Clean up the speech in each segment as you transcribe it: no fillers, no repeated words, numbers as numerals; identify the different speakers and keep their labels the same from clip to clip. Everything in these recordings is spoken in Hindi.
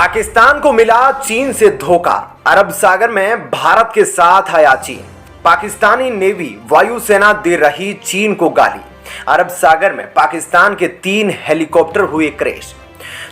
Speaker 1: पाकिस्तान को मिला चीन से धोखा। अरब सागर में भारत के साथ आया चीन। पाकिस्तानी नेवी वायुसेना दे रही चीन को गाली। अरब सागर में पाकिस्तान के 3 हेलीकॉप्टर हुए क्रैश।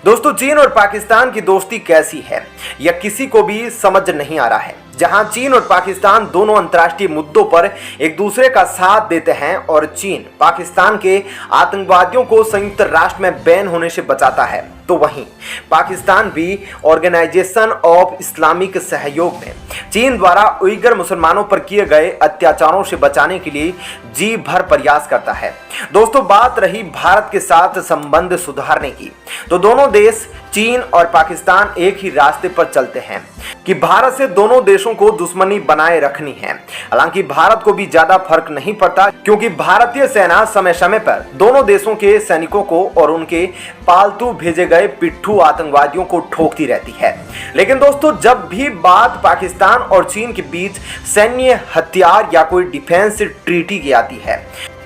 Speaker 1: दोस्तों, चीन और पाकिस्तान की दोस्ती कैसी है यह किसी को भी समझ नहीं आ रहा है। जहां चीन और पाकिस्तान दोनों अंतर्राष्ट्रीय मुद्दों पर एक दूसरे का साथ देते हैं और चीन पाकिस्तान के आतंकवादियों को संयुक्त राष्ट्र में बैन होने से बचाता है, तो वहीं पाकिस्तान भी ऑर्गेनाइजेशन ऑफ इस्लामिक सहयोग में चीन द्वारा उइगर मुसलमानों पर किए गए अत्याचारों से बचाने के लिए जी भर प्रयास करता है। दोस्तों, बात रही भारत के साथ संबंध सुधारने की, तो दोनों देश चीन और पाकिस्तान एक ही रास्ते पर चलते हैं कि भारत से दोनों देशों को दुश्मनी बनाए रखनी है। हालांकि भारत को भी ज्यादा फर्क नहीं पड़ता, क्योंकि भारतीय सेना समय समय पर दोनों देशों के सैनिकों को और उनके पालतू भेजे गए पिट्ठू आतंकवादियों को ठोकती रहती है। लेकिन दोस्तों, जब भी बात पाकिस्तान और चीन के बीच सैन्य हथियार या कोई डिफेंस ट्रीटी की आती है,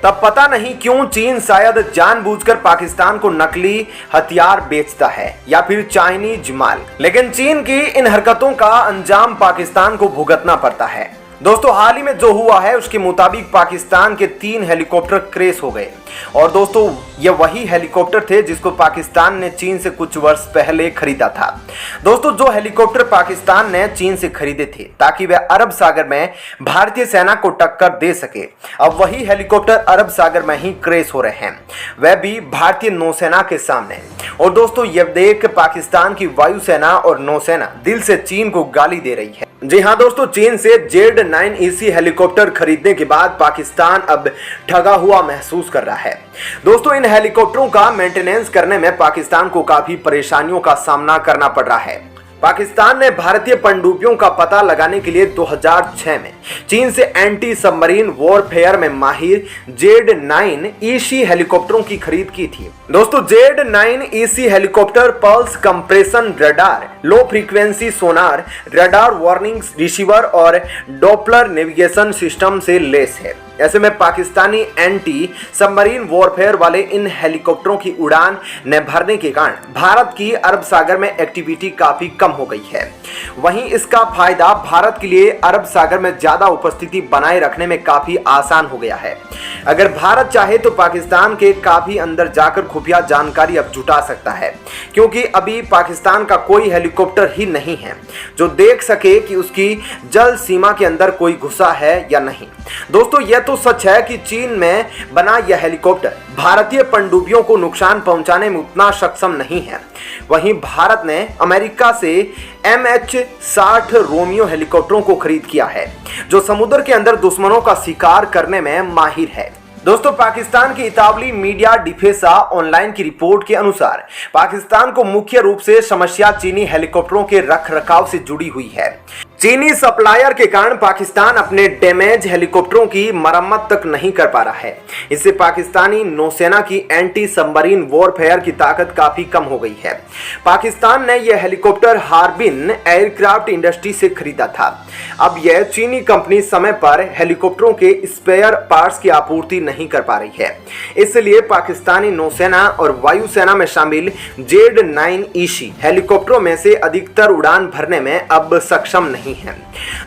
Speaker 1: तब पता नहीं क्यों चीन शायद जानबूझकर पाकिस्तान को नकली हथियार बेचता है या फिर चाइनीज माल। लेकिन चीन की इन हरकतों का अंजाम पाकिस्तान को भुगतना पड़ता है। दोस्तों, हाल ही में जो हुआ है उसके मुताबिक पाकिस्तान के 3 हेलीकॉप्टर क्रैश हो गए। और दोस्तों, ये वही हेलीकॉप्टर थे जिसको पाकिस्तान ने चीन से कुछ वर्ष पहले खरीदा था। दोस्तों, जो हेलीकॉप्टर पाकिस्तान ने चीन से खरीदे थे ताकि वह अरब सागर में भारतीय सेना को टक्कर दे सके, अब वही हेलीकॉप्टर अरब सागर में ही क्रैश हो रहे हैं, वह भी भारतीय नौसेना के सामने। और दोस्तों, यह देख पाकिस्तान की वायुसेना और नौसेना दिल से चीन को गाली दे रही है। जी हाँ दोस्तों, चीन से Z9EC हेलीकॉप्टर खरीदने के बाद पाकिस्तान अब ठगा हुआ महसूस कर रहा है। दोस्तों, इन हेलीकॉप्टरों का मेंटेनेंस करने में पाकिस्तान को काफी परेशानियों का सामना करना पड़ रहा है। पाकिस्तान ने भारतीय पनडुब्बियों का पता लगाने के लिए 2006 में चीन से एंटी सबमरीन वॉरफेयर में माहिर Z9EC हेलीकॉप्टरों की खरीद की थी। दोस्तों, Z9EC helicopter pulse compression radar, low frequency sonar, radar warning receiver और डॉपलर नेविगेशन सिस्टम से लेस है। ऐसे में पाकिस्तानी एंटी सबमरीन वॉरफेयर वाले इन हेलीकॉप्टरों की उड़ान न भरने के कारण भारत की अरब सागर में एक्टिविटी काफी कम हो गई है। वहीं इसका फायदा भारत के लिए अरब सागर में ज्यादा उपस्थिति बनाए रखने में काफी आसान हो गया है। अगर भारत चाहे तो पाकिस्तान के काफी अंदर जाकर खुफिया जानकारी अब जुटा सकता है, क्योंकि अभी पाकिस्तान का कोई हेलीकॉप्टर ही नहीं है जो देख सके कि उसकी जल सीमा के अंदर कोई घुसा है या नहीं। दोस्तों, यह तो सच है कि चीन में बना यह हेलीकॉप्टर भारतीय पनडुब्बियों को नुकसान पहुंचाने में उतना सक्षम नहीं है। वहीं भारत ने अमेरिका से MH-60 रोमियो हेलीकॉप्टरों को खरीद किया है, जो समुद्र के अंदर दुश्मनों का शिकार करने में माहिर है। दोस्तों, पाकिस्तान की इतावली मीडिया डिफेसा ऑनलाइन की रिपोर्ट के अनुसार पाकिस्तान को मुख्य रूप से समस्या चीनी हेलीकॉप्टरों के रखरखाव से जुड़ी हुई है। चीनी सप्लायर के कारण पाकिस्तान अपने डैमेज हेलीकॉप्टरों की मरम्मत तक नहीं कर पा रहा है। इससे पाकिस्तानी नौसेना की एंटी सबमरीन वॉरफेयर की ताकत काफी कम हो गई है। पाकिस्तान ने यह हेलीकॉप्टर हार्बिन एयरक्राफ्ट इंडस्ट्री से खरीदा था। अब यह चीनी कंपनी समय पर हेलीकॉप्टरों के स्पेयर पार्ट्स की आपूर्ति नहीं कर पा रही है। इसलिए पाकिस्तानी नौसेना और वायुसेना में शामिल Z9EC हेलीकॉप्टरों में से अधिकतर उड़ान भरने में अब सक्षम नहीं है।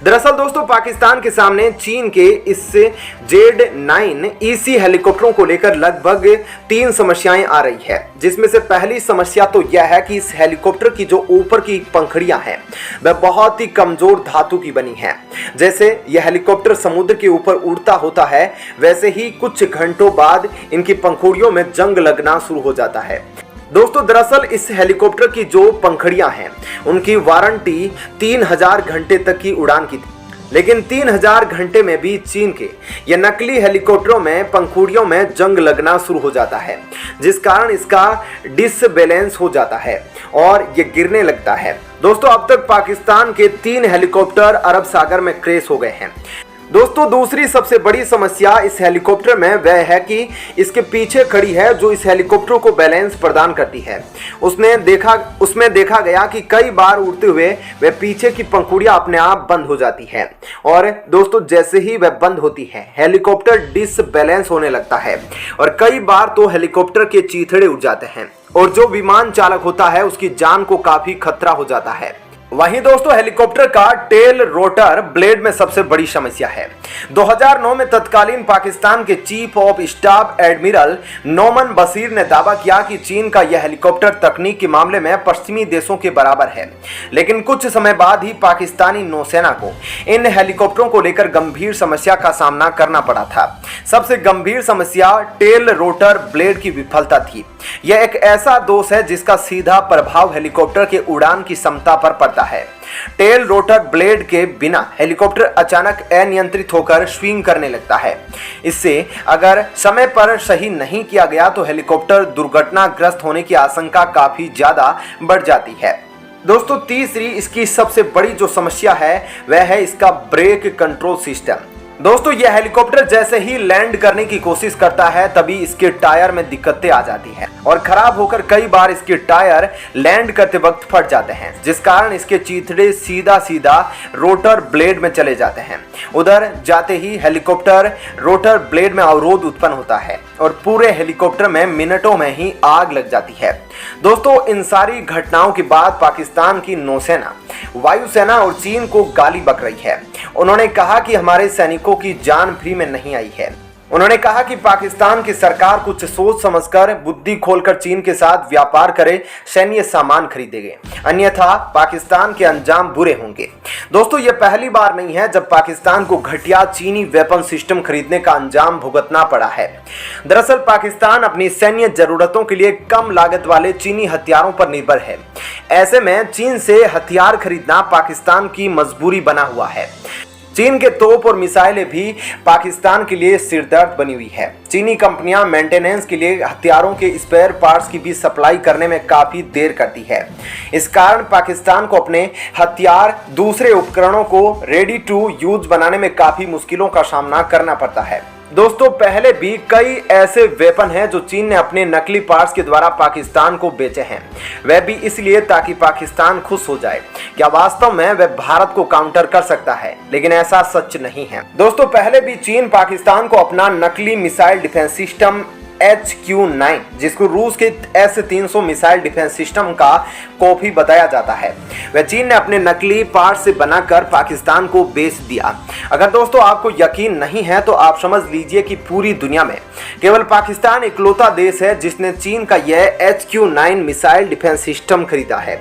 Speaker 1: दरअसल दोस्तों, पाकिस्तान के सामने चीन के इस Z9EC हेलीकॉप्टरों को लेकर लगभग 3 समस्याएं आ रही है, जिसमें से पहली समस्या तो यह है कि इस हेलीकॉप्टर की जो ऊपर की पंखुड़ियां हैं वह बहुत ही कमजोर धातु की बनी है। जैसे यह हेलीकॉप्टर समुद्र के ऊपर उड़ता होता है, वैसे ही कुछ घंटों बाद इनकी पंखुड़ियों में जंग लगना शुरू हो जाता है। दोस्तों, दरअसल इस हेलीकॉप्टर की जो पंखुड़ियां हैं उनकी वारंटी 3000 घंटे तक की उड़ान की थी। लेकिन 3000 घंटे में भी चीन के ये नकली हेलीकॉप्टरों में पंखुड़ियों में जंग लगना शुरू हो जाता है, जिस कारण इसका डिसबैलेंस हो जाता है और ये गिरने लगता है। दोस्तों, अब तक पाकिस्तान के 3 हेलीकॉप्टर अरब सागर में क्रैश हो गए हैं। दोस्तों, दूसरी सबसे बड़ी समस्या इस हेलीकॉप्टर में वह है कि इसके पीछे खड़ी है जो इस हेलीकॉप्टर को बैलेंस प्रदान करती है। उसमें देखा गया कि कई बार उड़ते हुए वह पीछे की पंखुड़ियां अपने आप बंद हो जाती है और दोस्तों, जैसे ही वह बंद होती है हेलीकॉप्टर डिसबैलेंस होने लगता है और कई बार तो हेलीकॉप्टर के चीथड़े उड़ जाते हैं। और जो विमान चालक होता है उसकी जान को काफी खतरा हो जाता है। वहीं दोस्तों हेलीकॉप्टर का टेल रोटर ब्लेड में सबसे बड़ी समस्या है। 2009 में तत्कालीन पाकिस्तान के chief of staff admiral Noman Bashir ने दावा किया कि चीन का यह हेलीकॉप्टर तकनीक के मामले में पश्चिमी देशों के बराबर है, लेकिन कुछ समय बाद ही पाकिस्तानी नौसेना को इन हेलीकॉप्टरों को लेकर गंभीर समस्या का सामना करना पड़ा था। सबसे गंभीर समस्या टेल रोटर ब्लेड की विफलता थी। यह एक ऐसा दोष है जिसका सीधा प्रभाव हेलीकॉप्टर के उड़ान की क्षमता पर पड़ता है। टेल रोटर ब्लेड के बिना हेलीकॉप्टर अचानक अनियंत्रित होकर स्विंग करने लगता है। इससे अगर समय पर सही नहीं किया गया तो हेलीकॉप्टर दुर्घटनाग्रस्त होने की आशंका काफी ज्यादा बढ़ जाती है। दोस्तों तीसरी इसकी सबसे बड़ी जो समस्या है वह है इसका ब्रेक कंट्रोल सिस्टम। दोस्तों यह हेलीकॉप्टर जैसे ही लैंड करने की कोशिश करता है तभी इसके टायर में दिक्कतें आ जाती हैं और खराब होकर कई बार इसके टायर लैंड करते वक्त फट जाते हैं, जिस कारण इसके चीथड़े सीधा सीधा रोटर ब्लेड में चले जाते हैं। उधर जाते ही हेलीकॉप्टर रोटर ब्लेड में अवरोध उत्पन्न होता है और पूरे हेलीकॉप्टर में मिनटों में ही आग लग जाती है। दोस्तों इन सारी घटनाओं के बाद पाकिस्तान की नौसेना, वायुसेना और चीन को गाली बक रही है। उन्होंने कहा कि हमारे सैनिकों की जान फ्री में नहीं आई है। उन्होंने कहा कि पाकिस्तान की सरकार कुछ सोच समझकर बुद्धि खोलकर चीन के साथ व्यापार करे, सैन्य सामान खरीदेंगे, अन्यथा पाकिस्तान के अंजाम बुरे होंगे। दोस्तों ये पहली बार नहीं है जब पाकिस्तान को घटिया चीनी वेपन सिस्टम खरीदने का अंजाम भुगतना पड़ा है। दरअसल पाकिस्तान अपनी सैन्य जरूरतों के लिए कम लागत वाले चीनी हथियारों पर निर्भर है। ऐसे में चीन से हथियार खरीदना पाकिस्तान की मजबूरी बना हुआ है। चीन के तोप और मिसाइलें भी पाकिस्तान के लिए सिरदर्द बनी हुई है। चीनी कंपनियां मेंटेनेंस के लिए हथियारों के स्पेयर पार्ट्स की भी सप्लाई करने में काफी देर करती है। इस कारण पाकिस्तान को अपने हथियार, दूसरे उपकरणों को रेडी टू यूज बनाने में काफी मुश्किलों का सामना करना पड़ता है। दोस्तों पहले भी कई ऐसे वेपन हैं जो चीन ने अपने नकली पार्ट्स के द्वारा पाकिस्तान को बेचे हैं, वह भी इसलिए ताकि पाकिस्तान खुश हो जाए। क्या वास्तव में वह भारत को काउंटर कर सकता है? लेकिन ऐसा सच नहीं है। दोस्तों पहले भी चीन पाकिस्तान को अपना नकली मिसाइल डिफेंस सिस्टम HQ-9, जिसको रूस के S-300 मिसाइल डिफेंस सिस्टम का कॉपी बताया जाता है, वह चीन ने अपने नकली पार्ट से बनाकर पाकिस्तान को बेच दिया। अगर दोस्तों आपको यकीन नहीं है तो आप समझ लीजिए कि पूरी दुनिया में केवल पाकिस्तान इकलौता देश है जिसने चीन का यह HQ-9 मिसाइल डिफेंस सिस्टम खरीदा है।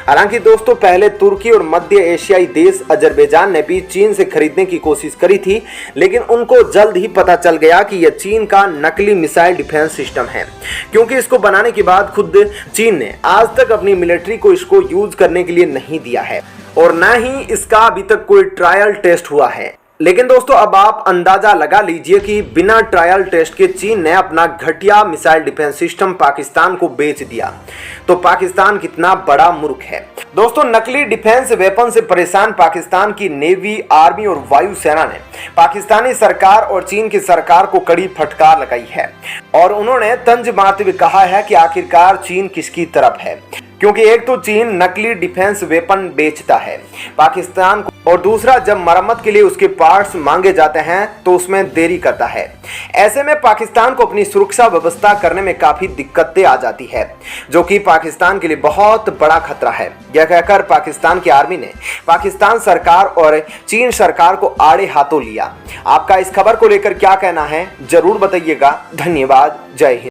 Speaker 1: हालांकि दोस्तों पहले तुर्की और मध्य एशियाई देश अजरबैजान ने भी चीन से खरीदने की कोशिश करी थी, लेकिन उनको जल्द ही पता चल गया कि यह चीन का नकली मिसाइल डिफेंस सिस्टम है, क्योंकि इसको बनाने के बाद खुद चीन ने आज तक अपनी मिलिट्री को इसको यूज करने के लिए नहीं दिया है और न ही इसका अभी तक कोई ट्रायल टेस्ट हुआ है। लेकिन दोस्तों अब आप अंदाजा लगा लीजिए कि बिना ट्रायल टेस्ट के चीन ने अपना घटिया मिसाइल डिफेंस सिस्टम पाकिस्तान को बेच दिया, तो पाकिस्तान कितना बड़ा मूर्ख है। दोस्तों नकली डिफेंस वेपन से परेशान पाकिस्तान की नेवी, आर्मी और वायुसेना ने पाकिस्तानी सरकार और चीन की सरकार को कड़ी फटकार लगाई है और उन्होंने तंज मारते हुए कहा है कि आखिरकार चीन किसकी तरफ है, क्योंकि एक तो चीन नकली डिफेंस वेपन बेचता है पाकिस्तान को और दूसरा जब मरम्मत के लिए उसके पार्ट्स मांगे जाते हैं तो उसमें देरी करता है। ऐसे में पाकिस्तान को अपनी सुरक्षा व्यवस्था करने में काफी दिक्कतें आ जाती है, जो कि पाकिस्तान के लिए बहुत बड़ा खतरा है। यह कहकर पाकिस्तान की आर्मी ने पाकिस्तान सरकार और चीन सरकार को आड़े हाथों लिया। आपका इस खबर को लेकर क्या कहना है जरूर बताइएगा। धन्यवाद। जय हिंद।